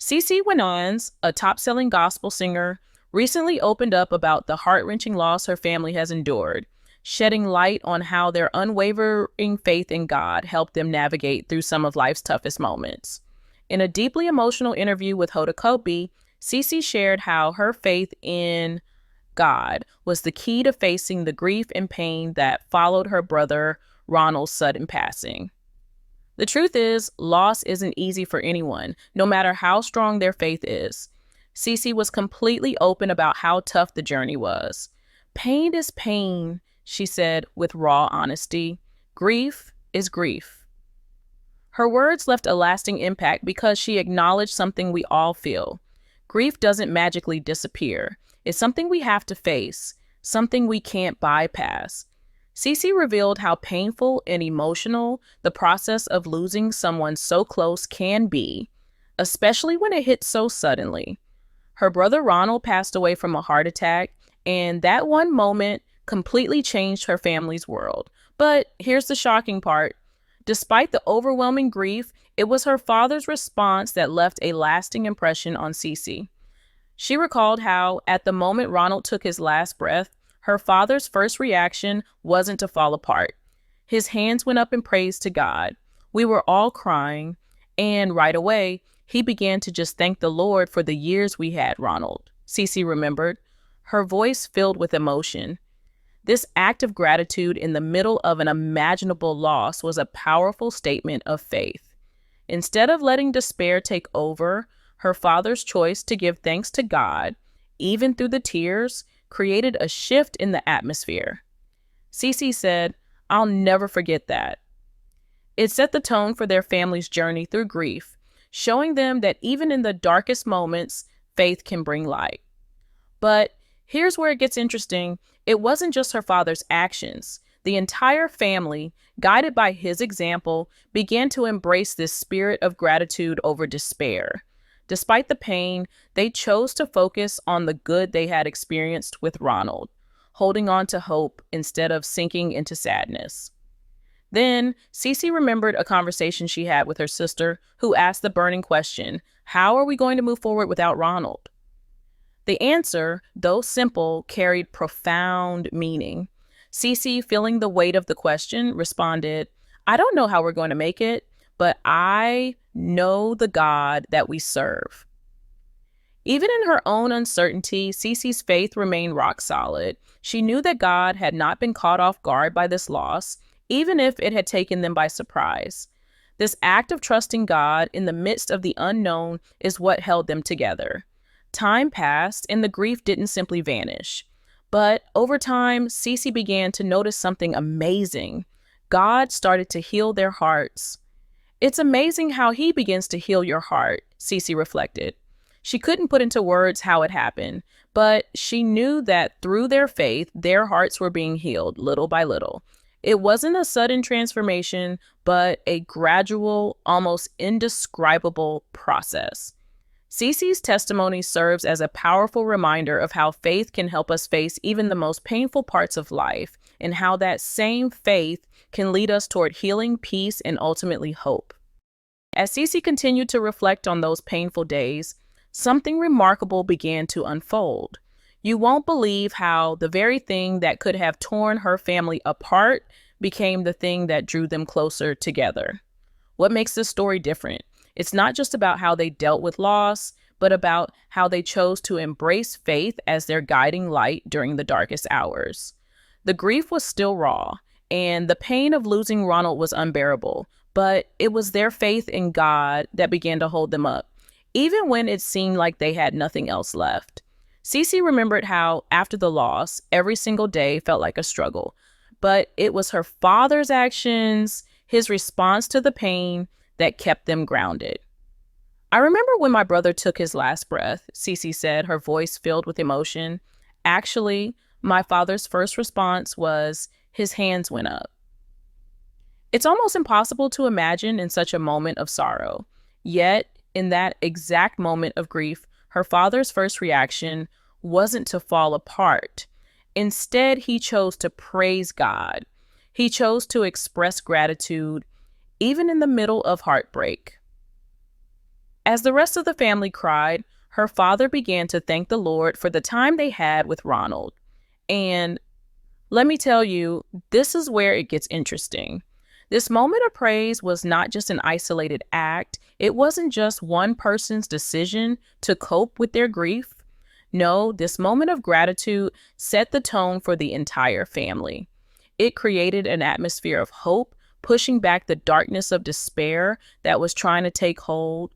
CeCe Winans, a top-selling gospel singer, recently opened up about the heart-wrenching loss her family has endured, shedding light on how their unwavering faith in God helped them navigate through some of life's toughest moments. In a deeply emotional interview with Hoda Kotb, CeCe shared how her faith in God was the key to facing the grief and pain that followed her brother Ronald's sudden passing. The truth is, loss isn't easy for anyone, no matter how strong their faith is. CeCe was completely open about how tough the journey was. Pain is pain, she said with raw honesty. Grief is grief. Her words left a lasting impact because she acknowledged something we all feel. Grief doesn't magically disappear. It's something we have to face, something we can't bypass. CeCe revealed how painful and emotional the process of losing someone so close can be, especially when it hits so suddenly. Her brother Ronald passed away from a heart attack, and that one moment completely changed her family's world. But here's the shocking part. Despite the overwhelming grief, it was her father's response that left a lasting impression on CeCe. She recalled how, at the moment Ronald took his last breath, her father's first reaction wasn't to fall apart. His hands went up in praise to God. We were all crying, and right away, he began to just thank the Lord for the years we had Ronald, CeCe remembered, her voice filled with emotion. This act of gratitude in the middle of an imaginable loss was a powerful statement of faith. Instead of letting despair take over, her father's choice to give thanks to God, even through the tears, created a shift in the atmosphere. CeCe said, "I'll never forget that." It set the tone for their family's journey through grief, showing them that even in the darkest moments, faith can bring light. But here's where it gets interesting. It wasn't just her father's actions. The entire family, guided by his example, began to embrace this spirit of gratitude over despair. Despite the pain, they chose to focus on the good they had experienced with Ronald, holding on to hope instead of sinking into sadness. Then, CeCe remembered a conversation she had with her sister, who asked the burning question, how are we going to move forward without Ronald? The answer, though simple, carried profound meaning. CeCe, feeling the weight of the question, responded, I don't know how we're going to make it, but I know the God that we serve. Even in her own uncertainty, CeCe's faith remained rock solid. She knew that God had not been caught off guard by this loss, even if it had taken them by surprise. This act of trusting God in the midst of the unknown is what held them together. Time passed, and the grief didn't simply vanish. But over time, CeCe began to notice something amazing. God started to heal their hearts. It's amazing how he begins to heal your heart, CeCe reflected. She couldn't put into words how it happened, but she knew that through their faith, their hearts were being healed little by little. It wasn't a sudden transformation, but a gradual, almost indescribable process. CeCe's testimony serves as a powerful reminder of how faith can help us face even the most painful parts of life, and how that same faith can lead us toward healing, peace, and ultimately hope. As CeCe continued to reflect on those painful days, something remarkable began to unfold. You won't believe how the very thing that could have torn her family apart became the thing that drew them closer together. What makes this story different? It's not just about how they dealt with loss, but about how they chose to embrace faith as their guiding light during the darkest hours. The grief was still raw, and the pain of losing Ronald was unbearable, but it was their faith in God that began to hold them up, even when it seemed like they had nothing else left. CeCe remembered how, after the loss, every single day felt like a struggle, but it was her father's actions, his response to the pain, that kept them grounded. I remember when my brother took his last breath, CeCe said, her voice filled with emotion. Actually, my father's first response was, his hands went up. It's almost impossible to imagine in such a moment of sorrow. Yet, in that exact moment of grief, her father's first reaction wasn't to fall apart. Instead, he chose to praise God. He chose to express gratitude, even in the middle of heartbreak. As the rest of the family cried, her father began to thank the Lord for the time they had with Ronald. And let me tell you, this is where it gets interesting. This moment of praise was not just an isolated act. It wasn't just one person's decision to cope with their grief. No, this moment of gratitude set the tone for the entire family. It created an atmosphere of hope, pushing back the darkness of despair that was trying to take hold.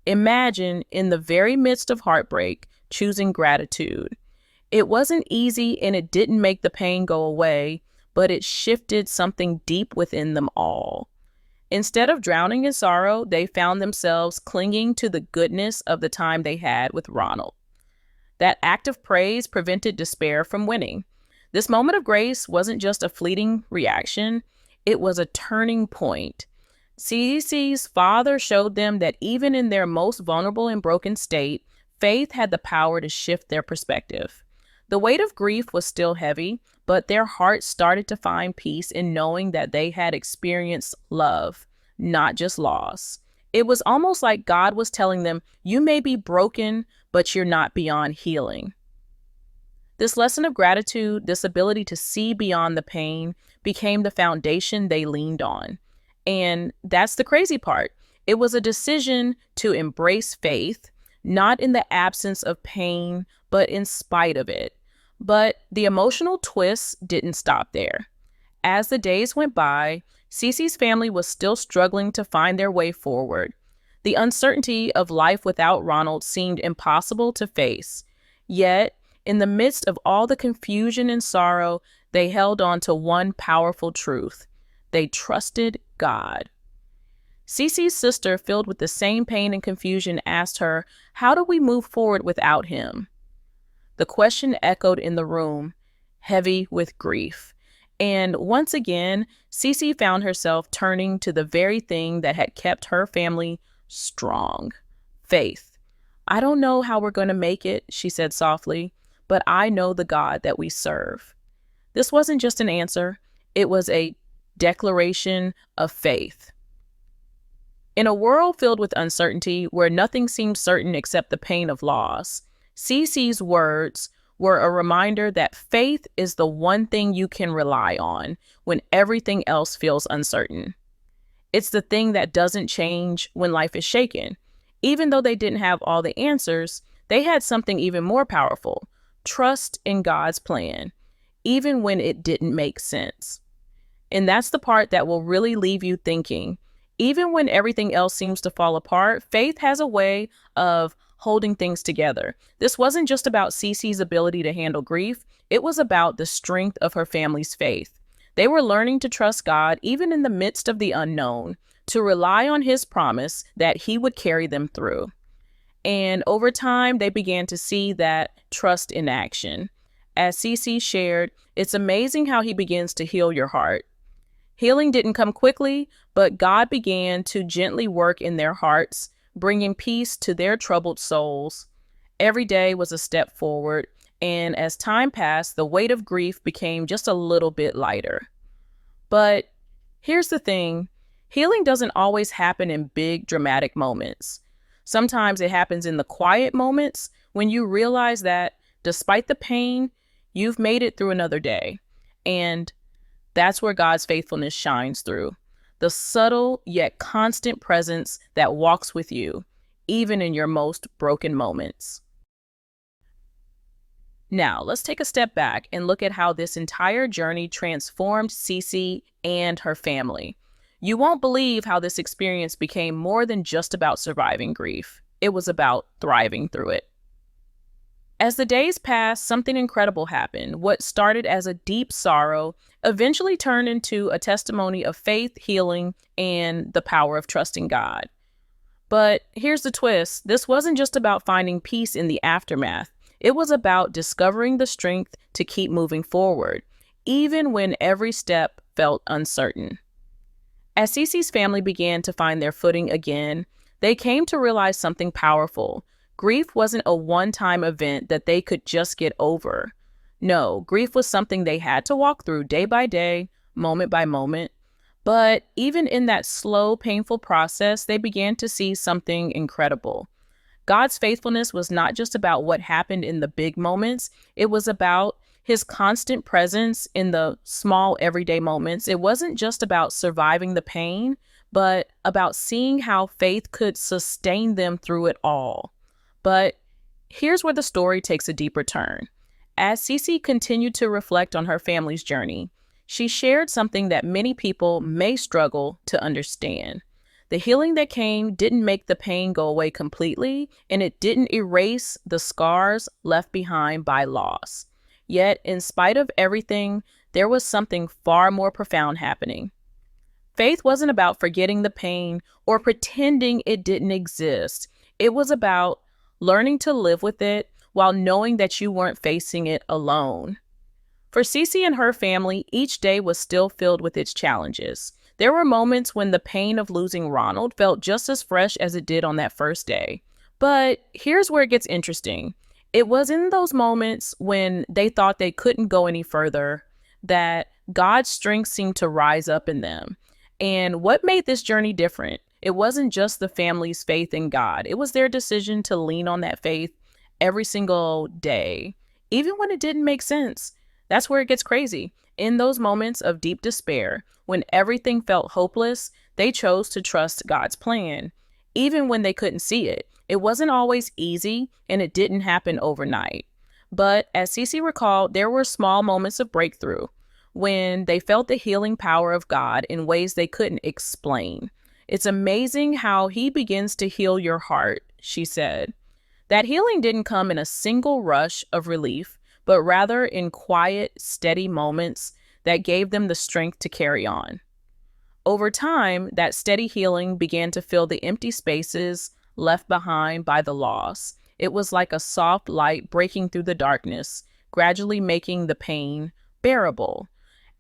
Imagine, in the very midst of heartbreak, choosing gratitude. It wasn't easy and it didn't make the pain go away, but it shifted something deep within them all. Instead of drowning in sorrow, they found themselves clinging to the goodness of the time they had with Ronald. That act of praise prevented despair from winning. This moment of grace wasn't just a fleeting reaction, it was a turning point. CeCe's father showed them that even in their most vulnerable and broken state, faith had the power to shift their perspective. The weight of grief was still heavy, but their hearts started to find peace in knowing that they had experienced love, not just loss. It was almost like God was telling them, you may be broken, but you're not beyond healing. This lesson of gratitude, this ability to see beyond the pain, became the foundation they leaned on. And that's the crazy part. It was a decision to embrace faith, not in the absence of pain, but in spite of it. But the emotional twist didn't stop there. As the days went by, CeCe's family was still struggling to find their way forward. The uncertainty of life without Ronald seemed impossible to face. Yet, in the midst of all the confusion and sorrow, they held on to one powerful truth. They trusted God. CeCe's sister, filled with the same pain and confusion, asked her, how do we move forward without him? The question echoed in the room, heavy with grief. And once again, CeCe found herself turning to the very thing that had kept her family strong, faith. I don't know how we're going to make it, she said softly, but I know the God that we serve. This wasn't just an answer. It was a declaration of faith. In a world filled with uncertainty, where nothing seemed certain except the pain of loss, CeCe's words were a reminder that faith is the one thing you can rely on when everything else feels uncertain. It's the thing that doesn't change when life is shaken. Even though they didn't have all the answers, they had something even more powerful: trust in God's plan, even when it didn't make sense. And that's the part that will really leave you thinking. Even when everything else seems to fall apart, faith has a way of holding things together. This wasn't just about CeCe's ability to handle grief. It was about the strength of her family's faith. They were learning to trust God even in the midst of the unknown, to rely on his promise that he would carry them through. And over time, they began to see that trust in action. As CeCe shared, it's amazing how he begins to heal your heart. Healing didn't come quickly, but God began to gently work in their hearts, bringing peace to their troubled souls. Every day was a step forward, and as time passed, the weight of grief became just a little bit lighter. But here's the thing, healing doesn't always happen in big, dramatic moments. Sometimes it happens in the quiet moments when you realize that, despite the pain, you've made it through another day. And that's where God's faithfulness shines through. The subtle yet constant presence that walks with you, even in your most broken moments. Now, let's take a step back and look at how this entire journey transformed CeCe and her family. You won't believe how this experience became more than just about surviving grief. It was about thriving through it. As the days passed, something incredible happened. What started as a deep sorrow eventually turned into a testimony of faith, healing, and the power of trusting God. But here's the twist. This wasn't just about finding peace in the aftermath. It was about discovering the strength to keep moving forward, even when every step felt uncertain. As CeCe's family began to find their footing again, they came to realize something powerful. Grief wasn't a one-time event that they could just get over. No, grief was something they had to walk through day by day, moment by moment. But even in that slow, painful process, they began to see something incredible. God's faithfulness was not just about what happened in the big moments, it was about his constant presence in the small, everyday moments. It wasn't just about surviving the pain, but about seeing how faith could sustain them through it all. But here's where the story takes a deeper turn. As CeCe continued to reflect on her family's journey, she shared something that many people may struggle to understand. The healing that came didn't make the pain go away completely, and it didn't erase the scars left behind by loss. Yet, in spite of everything, there was something far more profound happening. Faith wasn't about forgetting the pain or pretending it didn't exist. It was about learning to live with it while knowing that you weren't facing it alone. For CeCe and her family, each day was still filled with its challenges. There were moments when the pain of losing Ronald felt just as fresh as it did on that first day. But here's where it gets interesting. It was in those moments when they thought they couldn't go any further that God's strength seemed to rise up in them. And what made this journey different? It wasn't just the family's faith in God. It was their decision to lean on that faith every single day, even when it didn't make sense. That's where it gets crazy. In those moments of deep despair, when everything felt hopeless, they chose to trust God's plan, even when they couldn't see it. It wasn't always easy, and it didn't happen overnight. But as CeCe recalled, there were small moments of breakthrough when they felt the healing power of God in ways they couldn't explain. It's amazing how he begins to heal your heart, she said. That healing didn't come in a single rush of relief, but rather in quiet, steady moments that gave them the strength to carry on. Over time, that steady healing began to fill the empty spaces left behind by the loss. It was like a soft light breaking through the darkness, gradually making the pain bearable.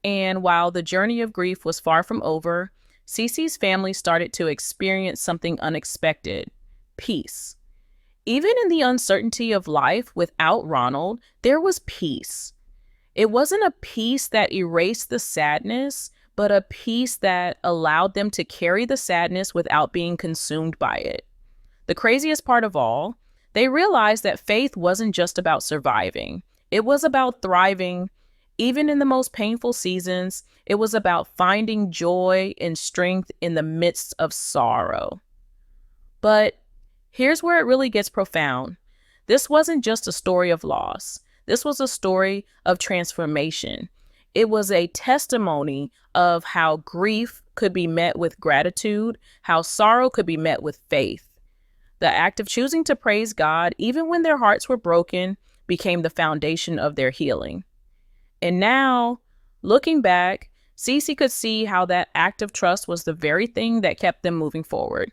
And while the journey of grief was far from over, CeCe's family started to experience something unexpected: peace. Even in the uncertainty of life without Ronald, there was peace. It wasn't a peace that erased the sadness, but a peace that allowed them to carry the sadness without being consumed by it. The craziest part of all, they realized that faith wasn't just about surviving. It was about thriving. Even in the most painful seasons, it was about finding joy and strength in the midst of sorrow. But here's where it really gets profound. This wasn't just a story of loss. This was a story of transformation. It was a testimony of how grief could be met with gratitude, how sorrow could be met with faith. The act of choosing to praise God, even when their hearts were broken, became the foundation of their healing. And now, looking back, CeCe could see how that act of trust was the very thing that kept them moving forward.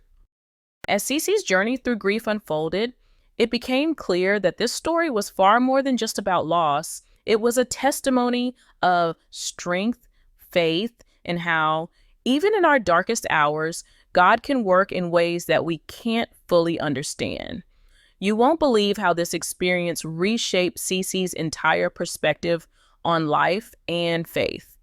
As CeCe's journey through grief unfolded, it became clear that this story was far more than just about loss. It was a testimony of strength, faith, and how, even in our darkest hours, God can work in ways that we can't fully understand. You won't believe how this experience reshaped CeCe's entire perspective on life and faith.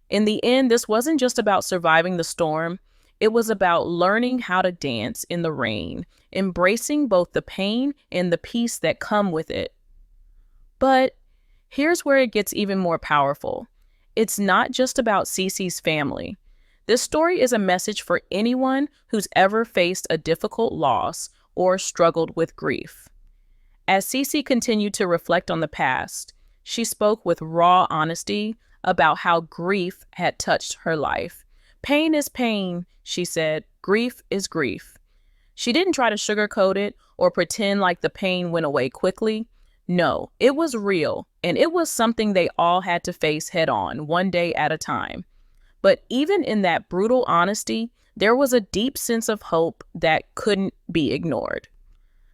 In the end, this wasn't just about surviving the storm. It was about learning how to dance in the rain, embracing both the pain and the peace that come with it. But here's where it gets even more powerful. It's not just about CeCe's family. This story is a message for anyone who's ever faced a difficult loss or struggled with grief. As CeCe continued to reflect on the past, she spoke with raw honesty about how grief had touched her life. Pain is pain, she said. Grief is grief. She didn't try to sugarcoat it or pretend like the pain went away quickly. No, it was real, and it was something they all had to face head on, one day at a time. But even in that brutal honesty, there was a deep sense of hope that couldn't be ignored.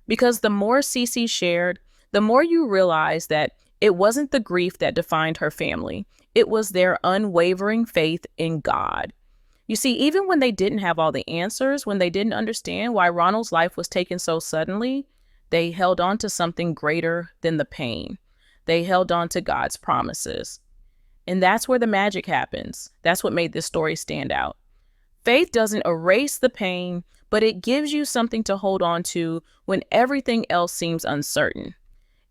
Because the more CeCe shared, the more you realize that it wasn't the grief that defined her family. It was their unwavering faith in God. You see, even when they didn't have all the answers, when they didn't understand why Ronald's life was taken so suddenly, they held on to something greater than the pain. They held on to God's promises. And that's where the magic happens. That's what made this story stand out. Faith doesn't erase the pain, but it gives you something to hold on to when everything else seems uncertain.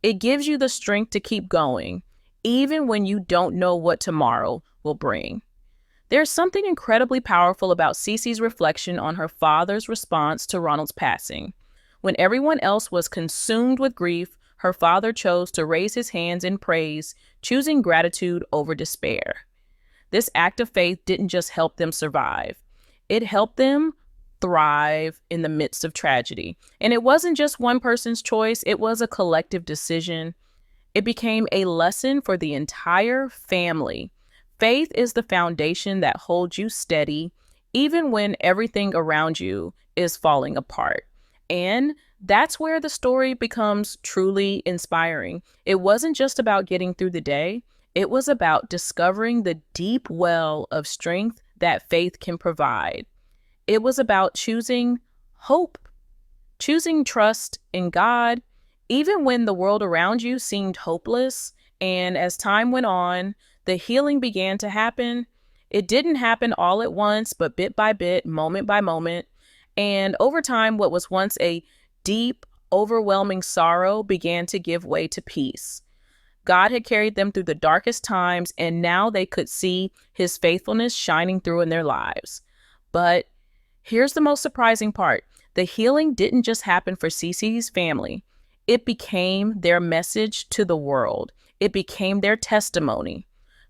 It gives you the strength to keep going, even when you don't know what tomorrow will bring. There's something incredibly powerful about CeCe's reflection on her father's response to Ronald's passing. When everyone else was consumed with grief, her father chose to raise his hands in praise, choosing gratitude over despair. This act of faith didn't just help them survive. It helped them thrive in the midst of tragedy. And it wasn't just one person's choice, it was a collective decision. It became a lesson for the entire family. Faith is the foundation that holds you steady, even when everything around you is falling apart. And that's where the story becomes truly inspiring. It wasn't just about getting through the day. It was about discovering the deep well of strength that faith can provide. It was about choosing hope, choosing trust in God, even when the world around you seemed hopeless. And as time went on, the healing began to happen. It didn't happen all at once, but bit by bit, moment by moment. And over time, what was once a deep, overwhelming sorrow began to give way to peace. God had carried them through the darkest times, and now they could see his faithfulness shining through in their lives. But here's the most surprising part. The healing didn't just happen for CeCe's family. It became their message to the world. It became their testimony.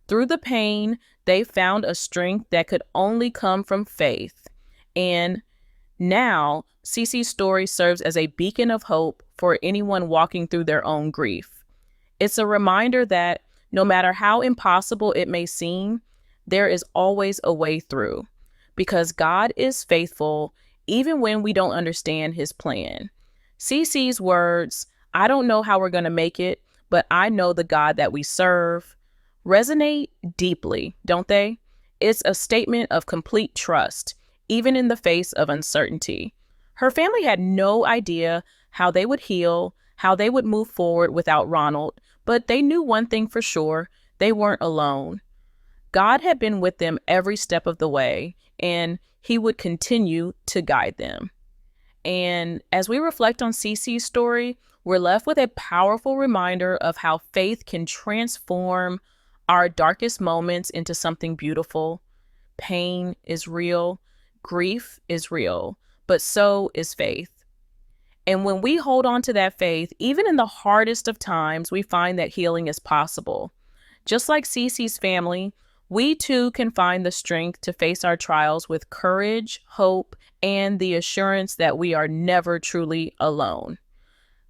Through the pain, they found a strength that could only come from faith. And now, CeCe's story serves as a beacon of hope for anyone walking through their own grief. It's a reminder that no matter how impossible it may seem, there is always a way through, because God is faithful even when we don't understand his plan. CeCe's words, "I don't know how we're going to make it, but I know the God that we serve," resonate deeply, don't they? It's a statement of complete trust, even in the face of uncertainty. Her family had no idea how they would heal, how they would move forward without Ronald, but they knew one thing for sure: they weren't alone. God had been with them every step of the way, and he would continue to guide them. And as we reflect on CeCe's story, we're left with a powerful reminder of how faith can transform our darkest moments into something beautiful. Pain is real, grief is real, but so is faith. And when we hold on to that faith, even in the hardest of times, we find that healing is possible. Just like CeCe's family, we too can find the strength to face our trials with courage, hope, and the assurance that we are never truly alone.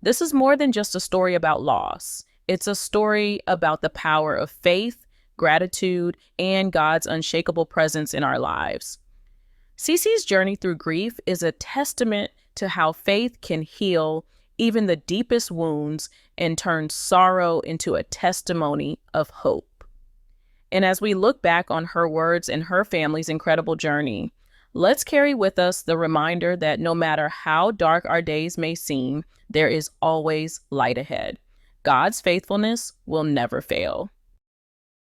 This is more than just a story about loss. It's a story about the power of faith, gratitude, and God's unshakable presence in our lives. CeCe's journey through grief is a testament to how faith can heal even the deepest wounds and turn sorrow into a testimony of hope. And as we look back on her words and her family's incredible journey, let's carry with us the reminder that no matter how dark our days may seem, there is always light ahead. God's faithfulness will never fail.